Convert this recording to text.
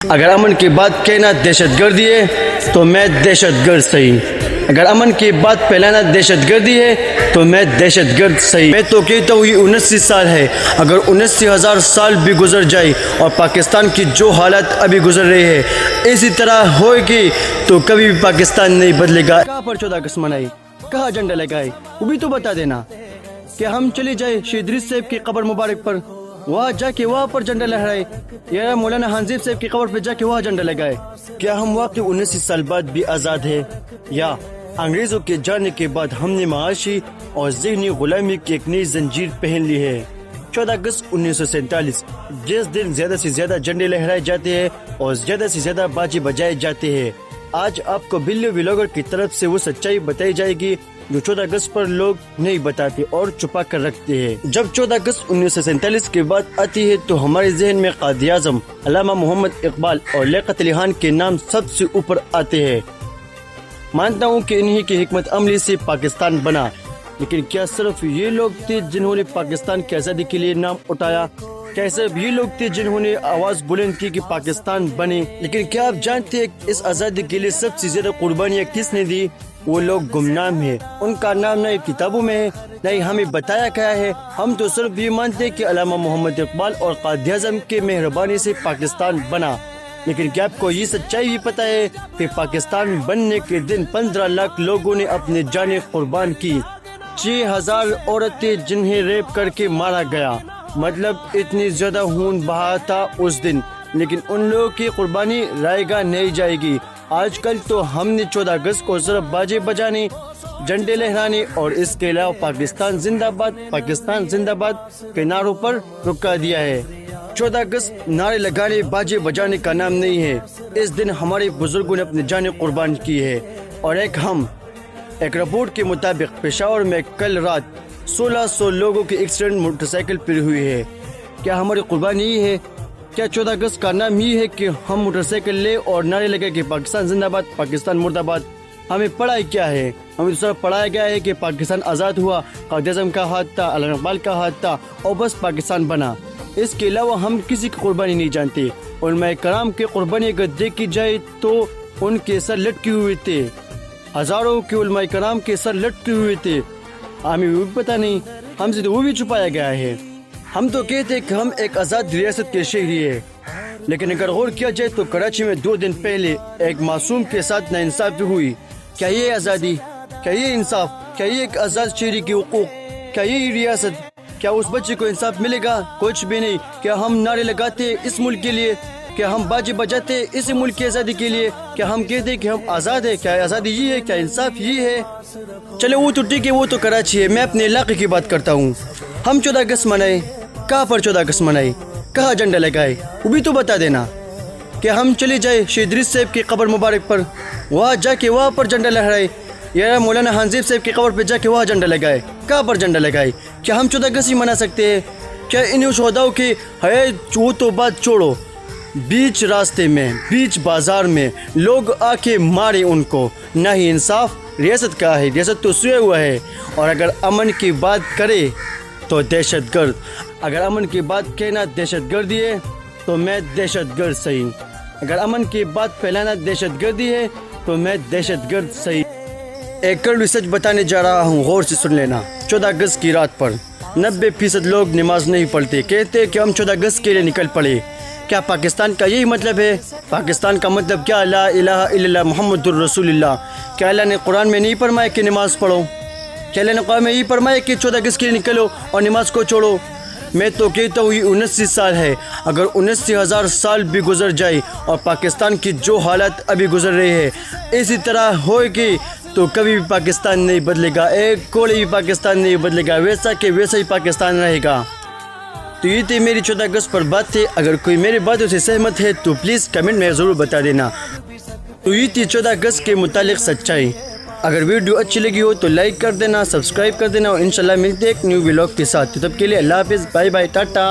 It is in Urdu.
اگر امن کی بات کہنا دہشت گردی ہے تو میں دہشت گرد صحیح. اگر امن کی بات پھیلانا دہشت گردی ہے تو میں دہشت گرد صحیح. میں تو کہتا ہوں یہ 79 سال ہے. اگر 79,000 سال بھی گزر جائے اور پاکستان کی جو حالات ابھی گزر رہی ہے اسی طرح ہوئے گی تو کبھی بھی پاکستان نہیں بدلے گا. کہاں پر 14 اگست منائی, کہاں جھنڈا لگائے, وہ بھی تو بتا دینا. کہ ہم چلے جائے شہید ادریس صاحب کی قبر مبارک پر, وہاں جا کے وہاں پر جھنڈا لہرائے, یا مولانا حنظیب صاحب کی قبر پہ جا کے وہاں جھنڈا لگائے. کیا ہم واقعی 79 سال بعد بھی آزاد ہیں, یا انگریزوں کے جانے کے بعد ہم نے معاشی اور ذہنی غلامی کی ایک نئی زنجیر پہن لی ہے؟ 14 اگست 1947 جس دن زیادہ سے زیادہ جھنڈے لہرائے جاتے ہیں اور زیادہ سے زیادہ باجے بجائے جاتے ہیں, آج آپ کو بلیو ولاگر کی طرف سے وہ سچائی بتائی جائے گی جو 14 اگست پر لوگ نہیں بتاتے اور چھپا کر رکھتے ہیں. جب 14 اگست 1947 کی بات آتی ہے تو ہمارے ذہن میں قائد اعظم علامہ محمد اقبال اور لیاقت علی خان کے نام سب سے اوپر آتے ہیں. مانتا ہوں کہ انہی کی حکمت عملی سے پاکستان بنا, لیکن کیا صرف یہ لوگ تھے جنہوں نے پاکستان کی آزادی کے لیے نام اٹھایا؟ کیا صرف یہ لوگ تھے جنہوں نے آواز بلند کی کہ پاکستان بنے؟ لیکن کیا آپ جانتے ہیں کہ اس آزادی کے لیے سب سے زیادہ قربانیاں کس نے دی؟ وہ لوگ گمنام ہیں, ان کا نام نہ کتابوں میں ہے نہ ہی ہمیں بتایا گیا ہے. ہم تو صرف یہ مانتے ہیں کہ علامہ محمد اقبال اور قائد اعظم کے مہربانی سے پاکستان بنا. لیکن کیا آپ کو یہ سچائی بھی پتہ ہے کہ پاکستان بننے کے دن 15 لاکھ لوگوں نے اپنے جانیں قربان کی, 6,000 عورتیں جنہیں ریپ کر کے مارا گیا, مطلب اتنی زیادہ خون بہا تھا اس دن. لیکن ان لوگوں کی قربانی رائے گاہ نہیں جائے گی. آج کل تو ہم نے 14 اگست کو صرف باجے بجانے, جھنڈے لہرانے اور اس کے علاوہ پاکستان زندہ باد, پاکستان زندہ باد کے نعروں پر رکا دیا ہے. 14 اگست نعرے لگانے باجے بجانے کا نام نہیں ہے. اس دن ہمارے بزرگوں نے اپنی جانیں قربان کی ہے. اور ایک رپورٹ کے مطابق پشاور میں کل رات 1600 لوگوں کے ایکسیڈنٹ موٹر سائیکل پر ہوئی ہے. کیا ہماری قربانی یہ ہے؟ کیا 14 اگست کا نام یہ ہے کہ ہم موٹر سائیکل لے اور نعرے لگے کہ پاکستان زندہ باد, پاکستان مرد آباد؟ ہمیں پڑھائی کیا ہے؟ ہمیں صرف پڑھایا گیا ہے کہ پاکستان آزاد ہوا, قائد اعظم کا ہاتھ تھا, علامہ اقبال کا ہاتھ تھا اور بس پاکستان بنا. اس کے علاوہ ہم کسی کی قربانی نہیں جانتے. علماء کرام کی قربانی اگر دیکھی جائے تو ان کے سر لٹکے ہوئے تھے, ہزاروں کے علماء کرام کے سر لٹکے ہوئے تھے. ہمیں وہ بھی پتہ نہیں, ہم سے تو وہ بھی چھپایا گیا ہے. ہم تو کہتے ہیں کہ ہم ایک آزاد ریاست کے شہری ہیں, لیکن اگر غور کیا جائے تو کراچی میں 2 دن پہلے ایک معصوم کے ساتھ ناانصافی ہوئی. کیا یہ آزادی؟ کیا یہ انصاف؟ کیا یہ ایک آزاد شہری کے حقوق؟ کیا یہ ریاست؟ کیا اس بچے کو انصاف ملے گا؟ کچھ بھی نہیں. کیا ہم نعرے لگاتے اس ملک کے لیے؟ کیا ہم باجے بجاتے اس ملک کی آزادی کے لیے؟ کیا ہم کہتے کہ ہم آزاد ہیں؟ کیا آزادی یہ ہے؟ کیا انصاف یہ ہے؟ چلو وہ تو ٹھیک ہے, وہ تو کراچی ہے, میں اپنے علاقے کی بات کرتا ہوں. ہم 14 اگست منائے, کہاں پر 14 اگست منائی, کہاں جھنڈا لگائے, وہ بھی تو بتا دینا. کہ ہم چلے جائے شہید ادریس صاحب کی قبر مبارک پر, وہاں جا کے وہاں پر جھنڈا لہرائے, یا مولانا حنظیب صاحب کی قبر پہ جا کے وہاں جھنڈا لگائے. کہاں پر جھنڈا لگائے؟ کیا ہم 14 اگست ہی منا سکتے ہیں؟ کیا انہیں شہداؤں کی ہے وہ تو بات چھوڑو, بیچ راستے میں, بیچ بازار میں لوگ آ کے مارے ان کو, نہ ہی انصاف. ریاست کا ہے, ریاست تو سویا ہوا ہے. اور اگر امن کی بات کرے تو دہشت گرد. اگر امن کی بات کہنا دہشت گردی ہے تو میں دہشت گرد صحیح. اگر امن کی بات پھیلانا دہشت گردی ہے تو میں دہشت گرد صحیح. ایک کڑوی سچ بتانے جا رہا ہوں, غور سے سن لینا. 14 اگست کی رات پر 90% لوگ نماز نہیں پڑھتے, کہتے کہ ہم 14 اگست کے لیے نکل پڑے. کیا پاکستان کا یہی مطلب ہے؟ پاکستان کا مطلب کیا؟ لا الہ الا اللہ محمد الرسول اللہ. کیا اللہ نے قرآن میں نہیں فرمایا کہ نماز پڑھو؟ کیا اللہ نے قرآن میں یہی فرمایا کہ 14 اگست کے لیے نکلو اور نماز کو چھوڑو؟ میں تو کہتا ہوں یہ 79 سال ہے. اگر 79,000 سال بھی گزر جائے اور پاکستان کی جو حالات ابھی گزر رہی ہے اسی طرح ہوئے گی تو کبھی بھی پاکستان نہیں بدلے گا, ایک کوڑے بھی پاکستان نہیں بدلے گا, ویسا کہ ویسا ہی پاکستان رہے گا. تو یہ تھی میری 14 اگست پر بات تھی. اگر کوئی میری باتوں سے سہمت ہے تو پلیز کمنٹ میں ضرور بتا دینا. تو یہ تھی 14 اگست کے متعلق سچائی. اگر ویڈیو اچھی لگی ہو تو لائک کر دینا, سبسکرائب کر دینا, اور انشاءاللہ ملتے ایک نیو ولاگ کے ساتھ. تب کے لیے اللہ حافظ, بائے بائے, ٹاٹا.